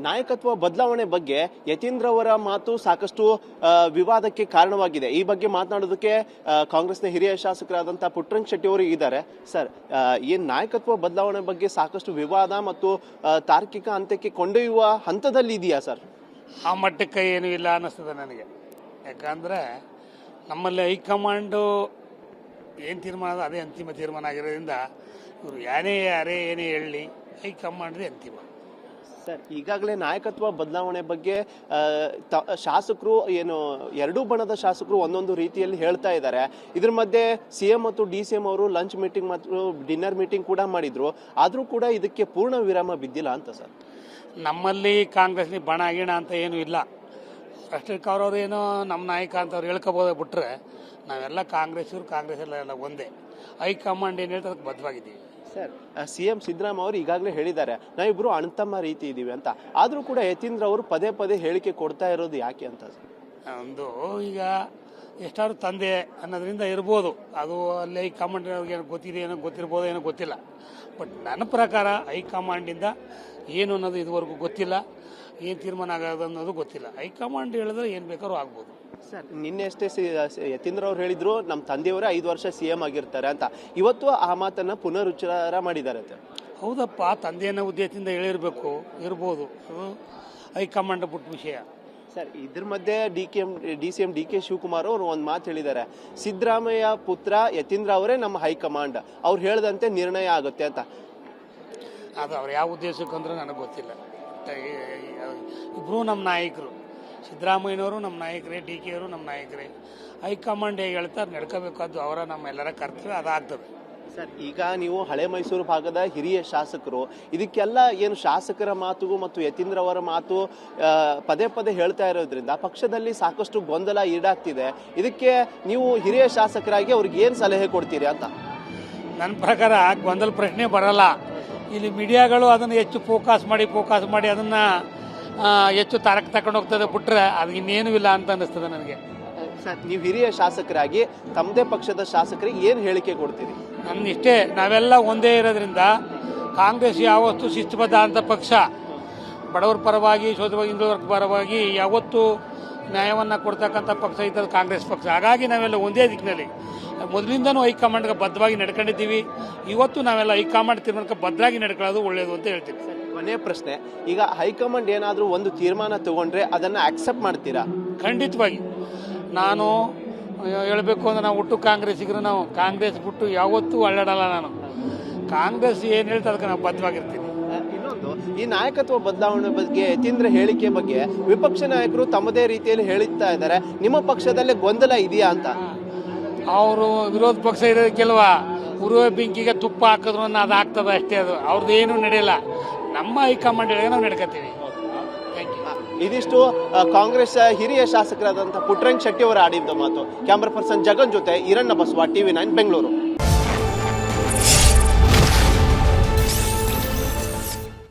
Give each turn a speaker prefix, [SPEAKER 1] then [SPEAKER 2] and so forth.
[SPEAKER 1] ನಾಯಕತ್ವ ಬದಲಾವಣೆ ಬಗ್ಗೆ ಯತೀಂದ್ರ ಅವರ ಮಾತು ಸಾಕಷ್ಟು ವಿವಾದಕ್ಕೆ ಕಾರಣವಾಗಿದೆ. ಈ ಬಗ್ಗೆ ಮಾತನಾಡೋದಕ್ಕೆ ಕಾಂಗ್ರೆಸ್ನ ಹಿರಿಯ ಶಾಸಕರಾದಂತಹ ಪುಟ್ಟರಂಗ ಶೆಟ್ಟಿ ಅವರು ಇದ್ದಾರೆ. ಸರ್, ಈ ನಾಯಕತ್ವ ಬದಲಾವಣೆ ಬಗ್ಗೆ ಸಾಕಷ್ಟು ವಿವಾದ ಮತ್ತು ತಾರ್ಕಿಕ ಅಂತ್ಯಕ್ಕೆ ಕೊಂಡೊಯ್ಯುವ ಹಂತದಲ್ಲಿ ಇದೆಯಾ ಸರ್?
[SPEAKER 2] ಆ ಮಟ್ಟಕ್ಕೆ ಏನೂ ಇಲ್ಲ ಅನ್ನಿಸ್ತದೆ ನನಗೆ. ಯಾಕಂದರೆ ನಮ್ಮಲ್ಲಿ ಹೈಕಮಾಂಡು ಏನು ತೀರ್ಮಾನ ಅದೇ ಅಂತಿಮ ತೀರ್ಮಾನ ಆಗಿರೋದ್ರಿಂದ ಇವರು ಯಾರೇ ಏನೇ ಹೇಳಲಿ ಹೈಕಮಾಂಡ್ದೇ ಅಂತಿಮ.
[SPEAKER 1] ಸರ್, ಈಗಾಗಲೇ ನಾಯಕತ್ವ ಬದಲಾವಣೆ ಬಗ್ಗೆ ಶಾಸಕರು ಏನು ಎರಡೂ ಬಣದ ಶಾಸಕರು ಒಂದೊಂದು ರೀತಿಯಲ್ಲಿ ಹೇಳ್ತಾ ಇದ್ದಾರೆ. ಇದ್ರ ಮಧ್ಯೆ ಸಿಎಂ ಮತ್ತು DCM ಅವರು ಲಂಚ್ ಮೀಟಿಂಗ್ ಮತ್ತು ಡಿನ್ನರ್ ಮೀಟಿಂಗ್ ಕೂಡ ಮಾಡಿದ್ರು. ಆದರೂ ಕೂಡ ಇದಕ್ಕೆ ಪೂರ್ಣ ವಿರಾಮ ಬಿದ್ದಿಲ್ಲ ಅಂತ ಸರ್.
[SPEAKER 2] ನಮ್ಮಲ್ಲಿ ಕಾಂಗ್ರೆಸ್ನಿ ಬಣ ಗಿಣ ಅಂತ ಏನೂ ಇಲ್ಲ. ಅಷ್ಟಕ್ಕೆ ಅವ್ರವ್ರು ಏನೋ ನಮ್ಮ ನಾಯಕ ಅಂತ ಅವ್ರು ಹೇಳ್ಕೋಬೋದು ಬಿಟ್ರೆ ನಾವೆಲ್ಲ ಕಾಂಗ್ರೆಸ್ ಎಲ್ಲ ಒಂದೇ. ಹೈಕಮಾಂಡ್ ಏನು ಹೇಳ್ತಾರೆ ಅದಕ್ಕೆ ಬದ್ಧವಾಗಿದ್ದೀವಿ.
[SPEAKER 1] ಸರ್, CM ಸಿದ್ದರಾಮಯ್ಯ ಅವರು ಈಗಾಗಲೇ ಹೇಳಿದ್ದಾರೆ ನಾವಿಬ್ರು ಅಣ್ತಮ್ಮ ರೀತಿ ಇದ್ದೀವಿ ಅಂತ. ಆದರೂ ಕೂಡ ಯತೀಂದ್ರ ಅವರು ಪದೇ ಪದೇ ಹೇಳಿಕೆ ಕೊಡ್ತಾ ಇರೋದು ಯಾಕೆ ಅಂತ?
[SPEAKER 2] ಒಂದು ಈಗ ಎಷ್ಟಾದ್ರು ತಂದೆ ಅನ್ನೋದ್ರಿಂದ ಇರ್ಬೋದು, ಅದು ಅಲ್ಲಿ ಹೈಕಮಾಂಡ್ ಏನೋ ಗೊತ್ತಿದೆ, ಏನೋ ಗೊತ್ತಿರ್ಬೋದು, ಏನೋ ಗೊತ್ತಿಲ್ಲ. ಬಟ್ ನನ್ನ ಪ್ರಕಾರ ಹೈಕಮಾಂಡಿಂದ ಏನು ಅನ್ನೋದು ಇದುವರೆಗೂ ಗೊತ್ತಿಲ್ಲ. ಏನು ತೀರ್ಮಾನ ಆಗೋದು ಅನ್ನೋದು ಗೊತ್ತಿಲ್ಲ. ಹೈಕಮಾಂಡ್ ಹೇಳಿದ್ರೆ ಏನು ಬೇಕಾದ್ರೂ ಆಗ್ಬೋದು.
[SPEAKER 1] ಸರ್, ನಿನ್ನೆ ಅಷ್ಟೇ ಯತೀಂದ್ರ ಅವ್ರು ಹೇಳಿದ್ರು ನಮ್ಮ ತಂದೆಯವರೇ 5 ವರ್ಷ CM ಆಗಿರ್ತಾರೆ ಅಂತ. ಇವತ್ತು ಆ ಮಾತನ್ನ ಪುನರುಚ್ಚಾರ ಮಾಡಿದ್ದಾರೆ ಅಂತ.
[SPEAKER 2] ಹೌದಪ್ಪ, ತಂದೆಯನ್ನ ಉದ್ದೇಶದಿಂದ ಹೇಳಿರ್ಬೇಕು, ಇರ್ಬೋದು. ಅದು ಹೈಕಮಾಂಡ್ ಬಿಟ್ಟ ವಿಷಯ.
[SPEAKER 1] ಸರ್, ಇದ್ರ ಮಧ್ಯೆ DCM DK ಶಿವಕುಮಾರ್ ಅವರು ಒಂದು ಮಾತು ಹೇಳಿದ್ದಾರೆ, ಸಿದ್ದರಾಮಯ್ಯ ಪುತ್ರ ಯತೀಂದ್ರ ಅವರೇ ನಮ್ಮ ಹೈಕಮಾಂಡ್, ಅವ್ರು ಹೇಳ್ದಂತೆ ನಿರ್ಣಯ ಆಗುತ್ತೆ ಅಂತ.
[SPEAKER 2] ಅದು ಅವ್ರು ಯಾವ ಉದ್ದೇಶಕ್ಕಂದ್ರೆ ನನಗೆ ಗೊತ್ತಿಲ್ಲ. ಇಬ್ಬರು ನಮ್ಮ ನಾಯಕರು, ಸಿದ್ದರಾಮಯ್ಯನವರು ನಮ್ಮ ನಾಯಕರೇ, DK ಅವರು ನಮ್ಮ ನಾಯಕರೇ. ಹೈಕಮಾಂಡ್ ಹೇಗೆ ಹೇಳ್ತಾರೆ ನಡ್ಕೋಬೇಕಾದ್ದು ಅವರ ನಮ್ಮೆಲ್ಲರ ಕರ್ತವ್ಯ, ಅದಾಗ್ತದೆ.
[SPEAKER 1] ಸರ್, ಈಗ ನೀವು ಹಳೆ ಮೈಸೂರು ಭಾಗದ ಹಿರಿಯ ಶಾಸಕರು, ಇದಕ್ಕೆಲ್ಲ ಏನು ಶಾಸಕರ ಮಾತು ಮತ್ತು ಯತೀಂದ್ರ ಅವರ ಮಾತು ಪದೇ ಪದೇ ಹೇಳ್ತಾ ಇರೋದ್ರಿಂದ ಪಕ್ಷದಲ್ಲಿ ಸಾಕಷ್ಟು ಗೊಂದಲ ಈಡಾಗ್ತಿದೆ. ಇದಕ್ಕೆ ನೀವು ಹಿರಿಯ ಶಾಸಕರಾಗಿ ಅವ್ರಿಗೆ ಏನು ಸಲಹೆ ಕೊಡ್ತೀರಿ ಅಂತ?
[SPEAKER 2] ನನ್ನ ಪ್ರಕಾರ ಗೊಂದಲ ಪ್ರಶ್ನೆ ಬರಲ್ಲ. ಇಲ್ಲಿ ಮೀಡಿಯಾಗಳು ಅದನ್ನು ಹೆಚ್ಚು ಫೋಕಸ್ ಮಾಡಿ ಅದನ್ನು ಹೆಚ್ಚು ತಾರಕ್ಕೆ ತಗೊಂಡು ಹೋಗ್ತದೆ ಬಿಟ್ರೆ ಅದು ಇನ್ನೇನು ಇಲ್ಲ ಅಂತ ಅನ್ನಿಸ್ತದೆ ನನಗೆ.
[SPEAKER 1] ಸರ್, ನೀವು ಹಿರಿಯ ಶಾಸಕರಾಗಿ ತಮ್ಮದೇ ಪಕ್ಷದ ಶಾಸಕರಿಗೆ ಏನು ಹೇಳಿಕೆ ಕೊಡ್ತೀರಿ?
[SPEAKER 2] ನನ್ನ ಇಷ್ಟೇ, ನಾವೆಲ್ಲ ಒಂದೇ ಇರೋದ್ರಿಂದ ಕಾಂಗ್ರೆಸ್ ಯಾವತ್ತೂ ಶಿಸ್ತುಬದ್ಧ ಅಂತ ಪಕ್ಷ, ಬಡವರ ಪರವಾಗಿ, ಶೋಧವಾಗಿ, ಹಿಂದುಳಿದ ಪರವಾಗಿ ಯಾವತ್ತೂ ನ್ಯಾಯವನ್ನು ಕೊಡ್ತಕ್ಕಂಥ ಪಕ್ಷ ಇದ್ದದ್ದು ಕಾಂಗ್ರೆಸ್ ಪಕ್ಷ. ಹಾಗಾಗಿ ನಾವೆಲ್ಲ ಒಂದೇ ದಿಕ್ಕಿನಲ್ಲಿ ಮೊದಲಿಂದನೂ ಹೈಕಮಾಂಡ್ಗೆ ಬದ್ಧವಾಗಿ ನಡ್ಕೊಂಡಿದ್ದೀವಿ. ಇವತ್ತು ನಾವೆಲ್ಲ ಹೈಕಮಾಂಡ್ ತೀರ್ಮಾನಕ್ಕೆ ಬದ್ಧವಾಗಿ ನಡ್ಕೊಳ್ಳೋದು ಒಳ್ಳೆಯದು ಅಂತ ಹೇಳ್ತೀವಿ.
[SPEAKER 1] ಕೊನೆಯ ಪ್ರಶ್ನೆ, ಈಗ ಹೈಕಮಾಂಡ್ ಏನಾದರೂ ಒಂದು ತೀರ್ಮಾನ ತಗೊಂಡ್ರೆ ಅದನ್ನು ಆಕ್ಸೆಪ್ಟ್ ಮಾಡ್ತೀರಾ?
[SPEAKER 2] ಖಂಡಿತವಾಗಿ. ನಾನು ಹೇಳಬೇಕು ಅಂದ್ರೆ ನಾವು ಹುಟ್ಟು ಕಾಂಗ್ರೆಸ್ಸಿಗರು, ನಾವು ಕಾಂಗ್ರೆಸ್ ಬಿಟ್ಟು ಯಾವತ್ತೂ ಅಳ್ಳಾಡಲ್ಲ. ನಾನು ಕಾಂಗ್ರೆಸ್ ಏನು ಹೇಳ್ತಾ ಅದಕ್ಕೆ ನಾವು ಬದ್ಧವಾಗಿರ್ತೀನಿ.
[SPEAKER 1] ಇನ್ನೊಂದು, ಈ ನಾಯಕತ್ವ ಬದಲಾವಣೆ ಬಗ್ಗೆ ಯತೀಂದ್ರ ಹೇಳಿಕೆ ಬಗ್ಗೆ ವಿಪಕ್ಷ ನಾಯಕರು ತಮ್ಮದೇ ರೀತಿಯಲ್ಲಿ ಹೇಳ್ತಾ ಇದ್ದಾರೆ. ನಿಮ್ಮ ಪಕ್ಷದಲ್ಲೇ ಗೊಂದಲ ಇದೆಯಾ ಅಂತ?
[SPEAKER 2] ಅವರು ವಿರೋಧ ಪಕ್ಷ ಇರೋದಕ್ಕೆಲ್ವ ಉರುವ ಬೆಂಕಿಗೆ ತುಪ್ಪ ಹಾಕಿದ್ರು ಅದು ಆಗ್ತದೆ ಅಷ್ಟೇ. ಅದು ಅವ್ರದ್ದು ಏನೂ ನಡೆಯಲ್ಲ. ನಮ್ಮ ಹೈಕಮಾಂಡ್ ಹೇಳಿದ್ರೆ ನಾವು ನಡ್ಕೋತೀವಿ.
[SPEAKER 1] ಇದಿಷ್ಟು ಕಾಂಗ್ರೆಸ್ ಹಿರಿಯ ಶಾಸಕರಾದಂತಹ ಪುಟ್ಟರಂಗ ಶೆಟ್ಟಿ ಅವರ ಆಡಿದ್ದ ಮಾತು. ಕ್ಯಾಮರಾ ಪರ್ಸನ್ ಜಗನ್ ಜೊತೆ ಈರಣ್ಣ ಬಸವ, TV9 ಬೆಂಗಳೂರು.